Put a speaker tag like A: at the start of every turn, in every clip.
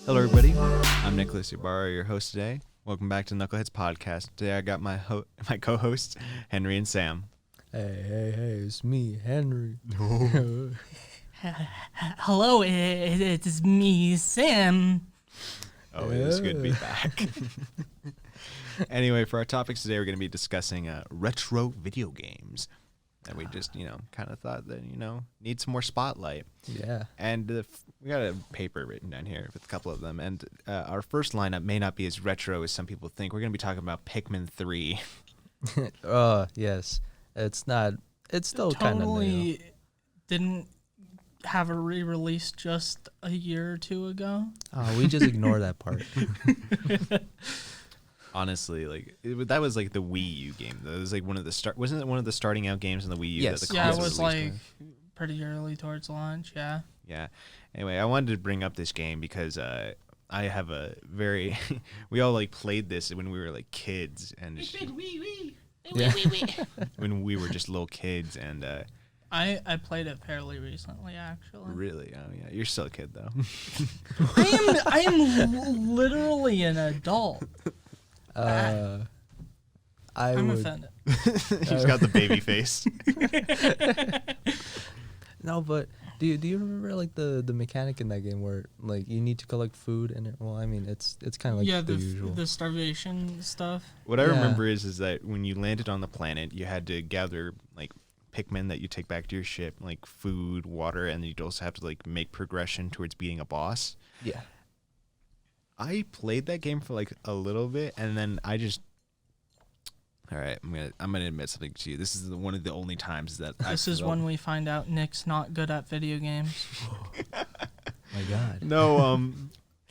A: Hello, everybody. I'm Nicholas Ibarra, your host today. Welcome back to Knucklehead's podcast. Today I got my co-hosts, Henry and Sam.
B: Hey, it's me, Henry.
C: Hello, it's me, Sam.
A: Oh, it is good to be back. Anyway, for our topics today, we're going to be discussing retro video games. And we just, kind of thought that, need some more spotlight.
B: Yeah.
A: And we got a paper written down here with a couple of them. And our first lineup may not be as retro as some people think. We're going to be talking about Pikmin 3.
B: Yes. It's not. It's still kind of new.
C: Didn't have a re-release just a year or two ago.
B: Oh, we just ignore that part.
A: Honestly, that was like the Wii U game. That was like one of the wasn't it one of the starting out games on the Wii U?
B: Yes.
A: That the
C: Yeah, it
A: console
C: was
A: released
C: like
A: with?
C: pretty early towards launch. Yeah.
A: Yeah. Anyway, I wanted to bring up this game because I have a very we all like played this when we were like kids and
B: Yeah.
A: when we were just little kids and
C: I played it fairly recently, actually.
A: really, oh yeah, you're still a kid though.
C: I am literally an adult.
B: I'm
C: I'm offended.
A: She's got the baby face.
B: No, but do you remember like the mechanic in that game where like you need to collect food and it's kind of like
C: Yeah,
B: the usual.
C: the starvation stuff.
A: What I
B: Yeah.
A: remember is that when you landed on the planet, you had to gather like Pikmin that you take back to your ship, like food, water, and you'd also have to like make progression towards beating a boss.
B: Yeah.
A: I played that game for like a little bit, and then I just. All right, I'm gonna admit something to you. This is one of the only times that
C: This is when we find out Nick's not good at video games.
B: My God.
A: No,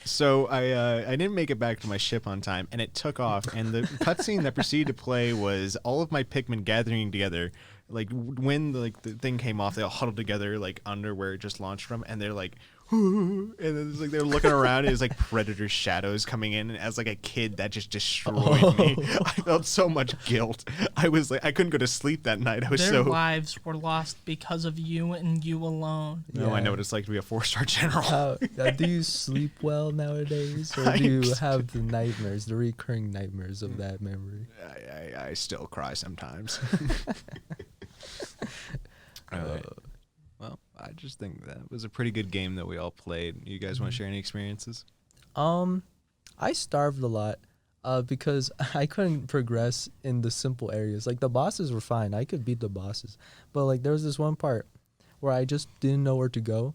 A: so I didn't make it back to my ship on time, and it took off. And the cutscene that proceeded to play was all of my Pikmin gathering together. Like when the thing came off, they all huddled together like under where it just launched from, and they're like, and then it's like they're looking around. It was like Predator shadows coming in, and as like a kid, that just destroyed me. I felt so much guilt. I was like, I couldn't go to sleep that night. I was
C: Their
A: so.
C: lives were lost because of you and you alone.
A: No, I
B: Yeah.
A: know what it's like to be a 4-star general.
B: Do you sleep well nowadays, or do you have the nightmares, the recurring nightmares of that memory?
A: I still cry sometimes. All right. Well, I just think that was a pretty good game that we all played. You guys want to share any experiences?
B: I starved a lot because I couldn't progress in the simple areas. Like the bosses were fine. I could beat the bosses. But like there was this one part where I just didn't know where to go.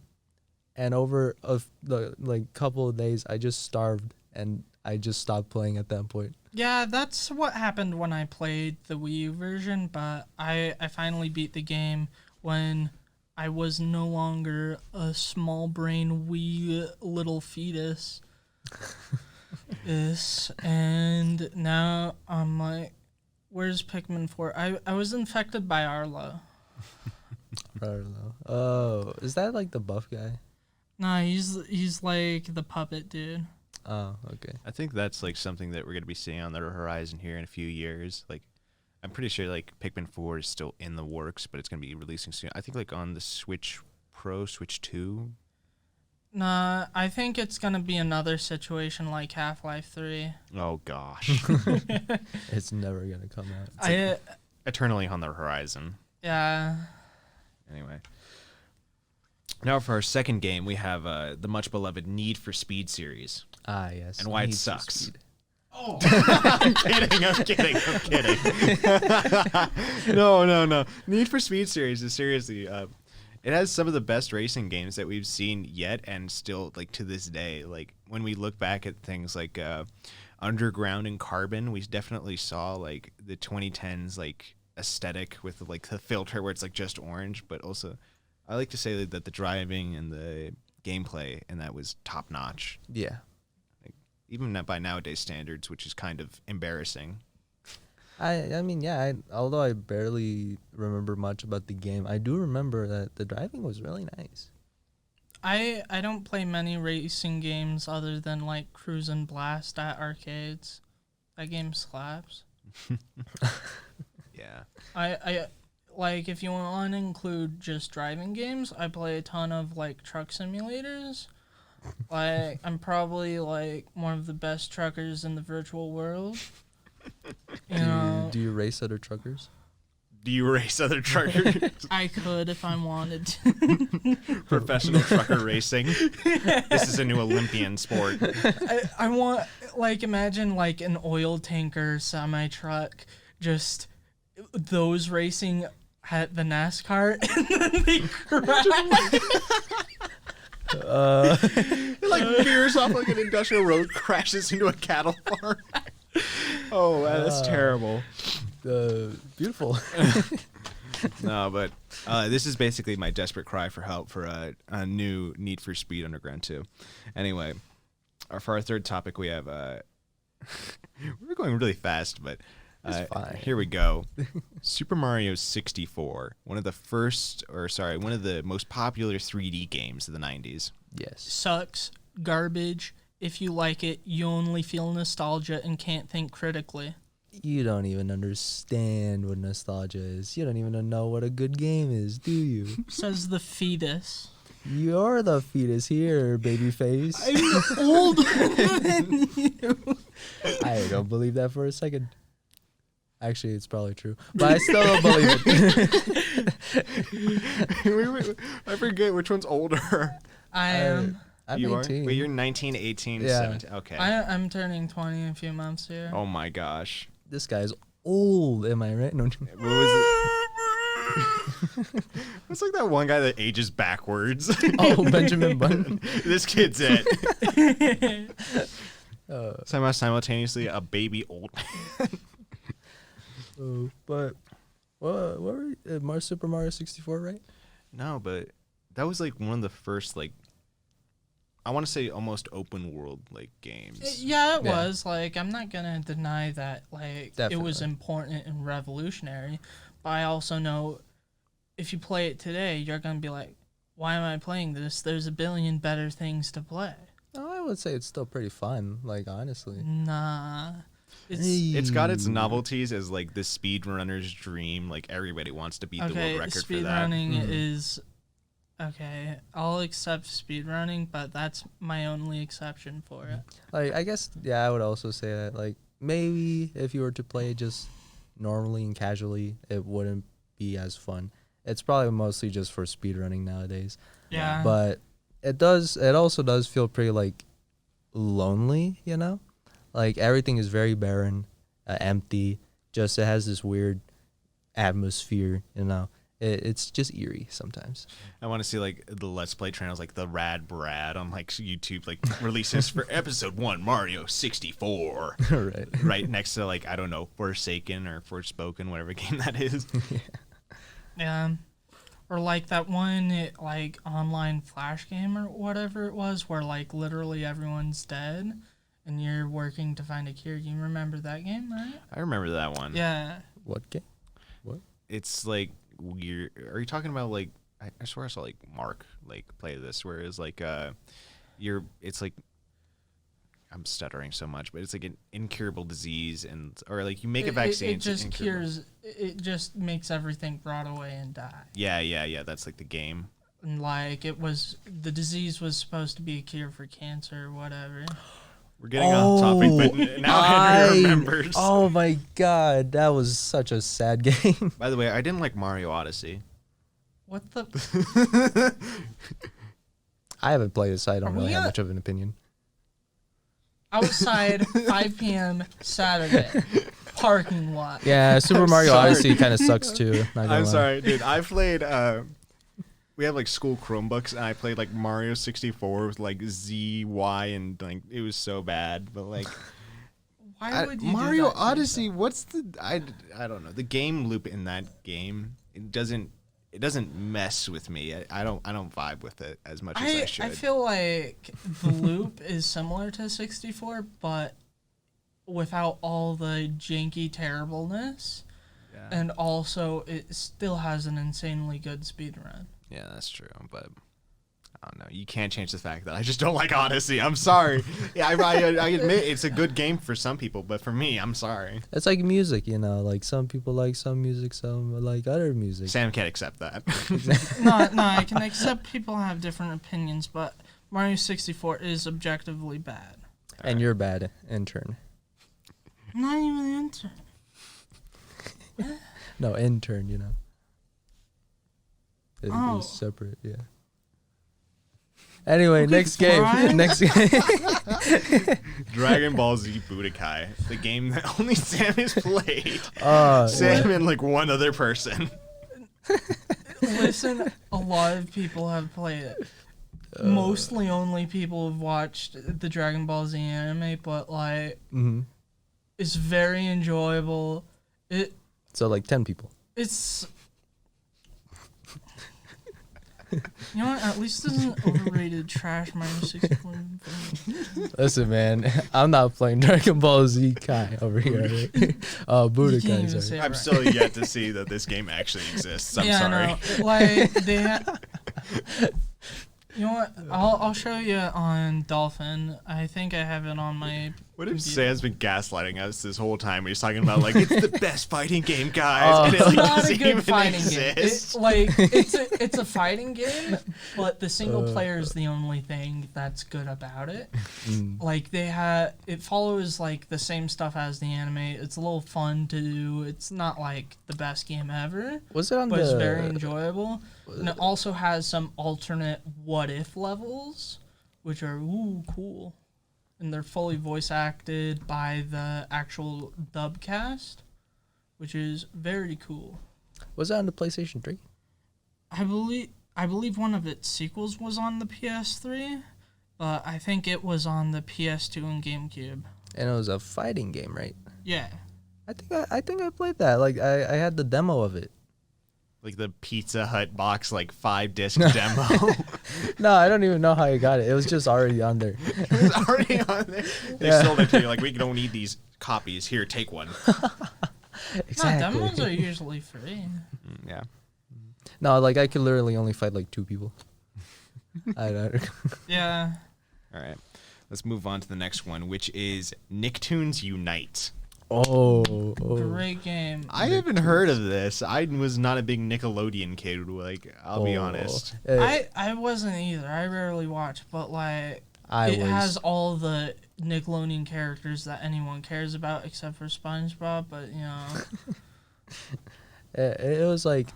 B: And over the couple of days I just starved and I just stopped playing at that point.
C: Yeah, that's what happened when I played the Wii U version, but I finally beat the game when I was no longer a small brain wee little fetus. And now I'm like, where's Pikmin 4? I was infected by Arlo.
B: I don't know. Oh, is that like the buff guy?
C: Nah, he's like the puppet dude.
B: Oh, okay.
A: I think that's like something that we're going to be seeing on the horizon here in a few years. Like, I'm pretty sure like Pikmin 4 is still in the works, but it's going to be releasing soon. I think like on the Switch Pro, Switch 2.
C: Nah, I think it's gonna be another situation like Half-Life 3.
A: Oh gosh.
B: It's never gonna come out.
A: Eternally on the horizon.
C: Yeah.
A: Anyway. Now for our second game, we have the much beloved Need for Speed series.
B: Ah, yes.
A: And why it
B: Need for
A: sucks.
B: Speed.
A: Oh, I'm kidding. No. Need for Speed series is seriously, it has some of the best racing games that we've seen yet, and still like to this day. Like when we look back at things like Underground and Carbon, we definitely saw like the 2010s like aesthetic with like the filter where it's like just orange, but also I like to say that the driving and the gameplay and that was top notch.
B: Yeah.
A: Even by nowadays standards, which is kind of embarrassing.
B: I mean, yeah, although I barely remember much about the game, I do remember that the driving was really nice.
C: I don't play many racing games other than like Cruise and Blast at arcades. That game slaps.
A: Yeah.
C: I like if you want to include just driving games, I play a ton of like truck simulators. Like, I'm probably like one of the best truckers in the virtual world. You know,
B: Do you race other truckers?
A: Do you race other truckers?
C: I could if I wanted to.
A: Professional trucker racing. This is a new Olympian sport.
C: I want, like, imagine like an oil tanker semi truck, just those racing at the NASCAR, and then they crash.
A: It like veers off like an industrial road, crashes into a cattle farm. Oh, man, that's terrible.
B: Beautiful.
A: No, but this is basically my desperate cry for help for a new Need for Speed Underground 2. Anyway, for our third topic, we have we're going really fast, but
B: It's fine.
A: here we go. Super Mario 64, one of the most popular 3D games of the 90s.
B: Yes.
C: Sucks, garbage. If you like it, you only feel nostalgia and can't think critically.
B: You don't even understand what nostalgia is. You don't even know what a good game is, do you?
C: Says the fetus.
B: You're the fetus here, babyface.
C: I'm older than you.
B: I don't believe that for a second. Actually, it's probably true, but I still don't believe it.
A: I forget which one's older.
C: I am.
B: I'm
A: You
B: 18.
A: are? Wait, you're 19, 18,
B: Yeah.
A: 17. Okay.
C: I'm turning 20 in a few months here.
A: Oh my gosh.
B: This guy's old. Am I right? No.
A: What was it? It's like that one guy that ages backwards.
B: Oh, Benjamin Button.
A: This kid's it. Simultaneously a baby old man.
B: But what were Super Mario 64, right?
A: No, but that was like one of the first like I want to say almost open world like games.
C: Yeah, it
B: Yeah.
C: was. Like, I'm not gonna deny that. Like, it was
B: Definitely.
C: important and revolutionary. But I also know, if you play it today, you're gonna be like, "Why am I playing this? There's a billion better things to play."
B: No, I would say it's still pretty fun. Like honestly,
C: Nah, it's
A: It's got its novelties as like the speedrunner's dream. Like everybody wants to beat the
C: okay.
A: world record for that.
C: Speedrunning is okay. I'll accept speedrunning, but that's my only exception for it.
B: like I guess I would also say that like maybe if you were to play it just normally and casually, it wouldn't be as fun. It's probably mostly just for speedrunning nowadays.
C: Yeah,
B: But it also does feel pretty like lonely, you know? Like everything is very barren, empty. Just it has this weird atmosphere, you know. It's just eerie sometimes.
A: I want to see like the Let's Play channels, like the Rad Brad on like YouTube, like releases for episode 1 Mario 64,
B: Right.
A: right next to like I don't know Forsaken or Forspoken, whatever game that is.
C: yeah. Or like that one like online flash game or whatever it was, where like literally everyone's dead, and you're working to find a cure. You remember that game, right?
A: I remember that one.
C: Yeah.
B: What game?
A: It's like weird. Are you talking about like I swear I saw like Mark like play this, where it's like it's like I'm stuttering so much, but it's like an incurable disease, and or like you make a vaccine.
C: It just
A: incurable.
C: cures. It just makes everything rot away and die.
A: Yeah. That's like the game.
C: And like the disease was supposed to be a cure for cancer or whatever.
A: We're getting off topic, but now Henry remembers.
B: Oh my god, that was such a sad game.
A: By the way, I didn't like Mario Odyssey.
C: What the?
B: I haven't played it, so I don't
C: Are
B: really
C: we
B: have
C: at-
B: much of an opinion.
C: Outside, 5 p.m. Saturday, parking lot.
B: Yeah, Super Mario
A: sorry.
B: Odyssey kind of sucks too. not gonna
A: I'm
B: lie.
A: sorry, dude. I played. We have like school Chromebooks, and I played like Mario 64 with like Z, Y, and like it was so bad. But like
C: Why would you
A: Mario
C: do that to
A: Odyssey,
C: yourself?
A: what's the I don't know. The game loop in that game it doesn't mess with me. I don't vibe with it as much as I should.
C: I feel like the loop is similar to 64, but without all the janky terribleness,
A: yeah.
C: and also it still has an insanely good speed run.
A: Yeah, that's true, but I don't know. You can't change the fact that I just don't like Odyssey. I'm sorry. Yeah, I admit it's a good game for some people, but for me, I'm sorry.
B: It's like music, you know. Like some people like some music, some like other music.
A: Sam can't accept that.
C: No, I can accept people have different opinions, but Mario 64 is objectively bad.
B: And you're bad, intern.
C: I'm not even an intern.
B: No, intern, It
C: Oh.
B: is separate, yeah. Anyway,
C: Okay,
B: next game.
C: fine.
B: Next game.
A: Dragon Ball Z Budokai, the game that only Sam has played.
B: Uh,
A: Sam and like one other person.
C: Listen, a lot of people have played it. Mostly only people have watched the Dragon Ball Z anime, but like,
B: mhm.
C: it's very enjoyable.
B: So like 10 people.
C: It's you know what? At least this isn't overrated trash Mario 64.
B: Listen, man, I'm not playing Dragon Ball Z Kai over here. Right?
C: You can't
B: Budokai,
C: even
B: sorry.
C: say it
A: I'm
C: right.
A: still yet to see that this game actually exists. I'm
C: yeah,
A: sorry.
C: No, like you know what? I'll show you on Dolphin. I think I have it on my.
A: What if
C: computer.
A: Sam's been gaslighting us this whole time? He's talking about like it's the best fighting game, guys, and it
C: It's
A: like
C: not a
A: doesn't
C: good
A: even
C: fighting game.
A: exist.
C: It's a fighting game, but the single player is the only thing that's good about it. Like it follows like the same stuff as the anime. It's a little fun to do. It's not like the best game ever,
B: Was it on
C: but
B: the?
C: it's very enjoyable. And it also has some alternate what if levels, which are cool. And they're fully voice acted by the actual dub cast, which is very cool.
B: Was it on the PlayStation 3?
C: I believe one of its sequels was on the PS3, but I think it was on the PS2 and GameCube.
B: And it was a fighting game, right?
C: Yeah.
B: I think I played that. Like I had the demo of it.
A: Like the Pizza Hut box, like 5-disc demo.
B: No, I don't even know how I got it. It was just already on there.
A: It was already on there. They
B: Yeah.
A: sold it to you. Like, we don't need these copies. Here, take one.
B: Exactly.
C: No, demos are usually free.
A: Yeah.
B: No, like I could literally only fight like 2 people. I don't.
C: Yeah.
A: All right. Let's move on to the next one, which is Nicktoons Unite.
B: Oh.
C: Great game.
A: I haven't heard of this. I was not a big Nickelodeon kid. Like, I'll be honest.
C: I wasn't either. I rarely watch, but like it has all the Nickelodeon characters that anyone cares about except for SpongeBob, but you know.
B: It was like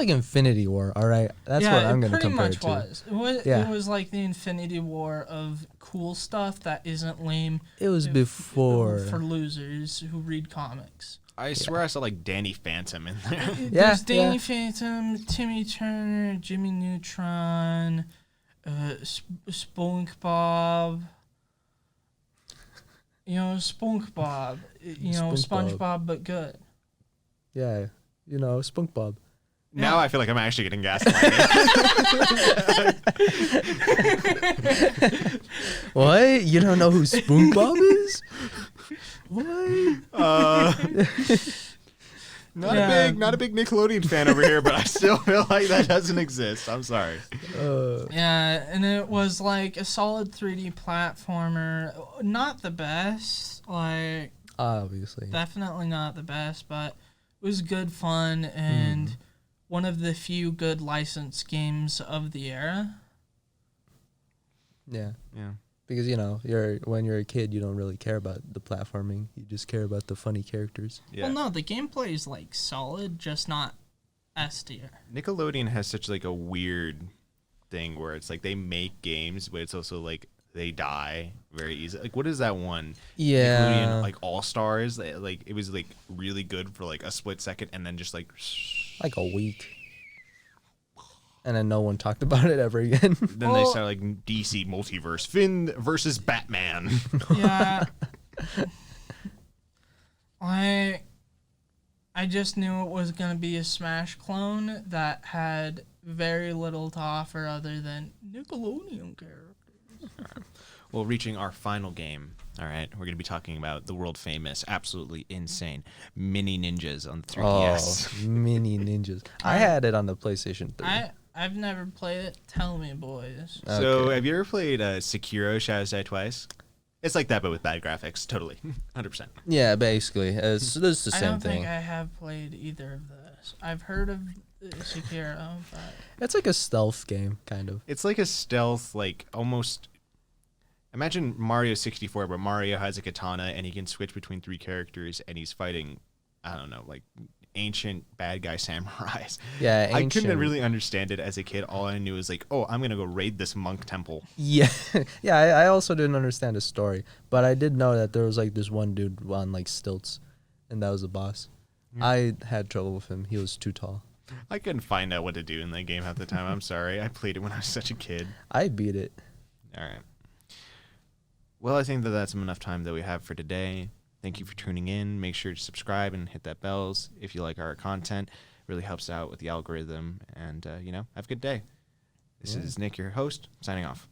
B: Infinity War. All right, that's what I'm gonna compare it to.
C: It was like the Infinity War of cool stuff that isn't lame.
B: It was before.
C: For losers who read comics.
A: I swear I saw, like, Danny Phantom in there.
C: There's Danny Phantom, Timmy Turner, Jimmy Neutron, SpongeBob. You know, SpongeBob. You know,
B: SpongeBob.
C: SpongeBob, but good.
B: Yeah, SpongeBob.
A: Now I feel like I'm actually getting gaslighted.
B: What? You don't know who SpongeBob is? What?
A: Not a big Nickelodeon fan over here, but I still feel like that doesn't exist. I'm sorry.
C: Yeah, and it was like a solid 3D platformer. Not the best, like
B: Obviously.
C: definitely not the best, but it was good fun and one of the few good licensed games of the era.
B: Yeah.
A: Yeah.
B: Because when you're a kid, you don't really care about the platforming. You just care about the funny characters.
A: Yeah.
C: Well, no, the gameplay is like solid, just not S tier.
A: Nickelodeon has such like a weird thing where it's like they make games, but it's also like they die very easily. Like, what is that one?
B: Yeah.
A: Nickelodeon, like All Stars. Like, it was like really good for like a split second, and then just like
B: Like a week. And then no one talked about it ever again.
A: Then they started like DC Multiverse, Finn versus Batman.
C: Yeah. I just knew it was going to be a Smash clone that had very little to offer other than Nickelodeon characters.
A: Well, reaching our final game. All right, we're going to be talking about the world famous, absolutely insane Mini Ninjas on the 3DS.
B: Oh, Mini Ninjas. I had it on the PlayStation 3.
C: I've never played it. Tell me, boys.
A: So,
B: Okay.
A: have you ever played Sekiro: Shadows Die Twice? It's like that, but with bad graphics. Totally, 100%.
B: Yeah, basically. It's the
C: I
B: same
C: don't
B: thing.
C: think I have played either of those. I've heard of Sekiro, but
B: It's like a stealth game, kind of.
A: It's like a stealth, like almost. Imagine Mario 64, but Mario has a katana and he can switch between 3 characters and he's fighting, I don't know, like ancient bad guy samurais.
B: Yeah,
A: I
B: ancient.
A: couldn't really understand it as a kid. All I knew was like, oh, I'm gonna go raid this monk temple.
B: Yeah, yeah. I also didn't understand the story, but I did know that there was like this one dude on like stilts, and that was the boss. I had trouble with him. He was too tall.
A: I couldn't find out what to do in that game half the time. I'm sorry. I played it when I was such a kid.
B: I beat it.
A: All right. Well, I think that that's enough time that we have for today. Thank you for tuning in. Make sure to subscribe and hit that bells if you like our content. It really helps out with the algorithm. And, have a good day. This is Nick, your host, signing off.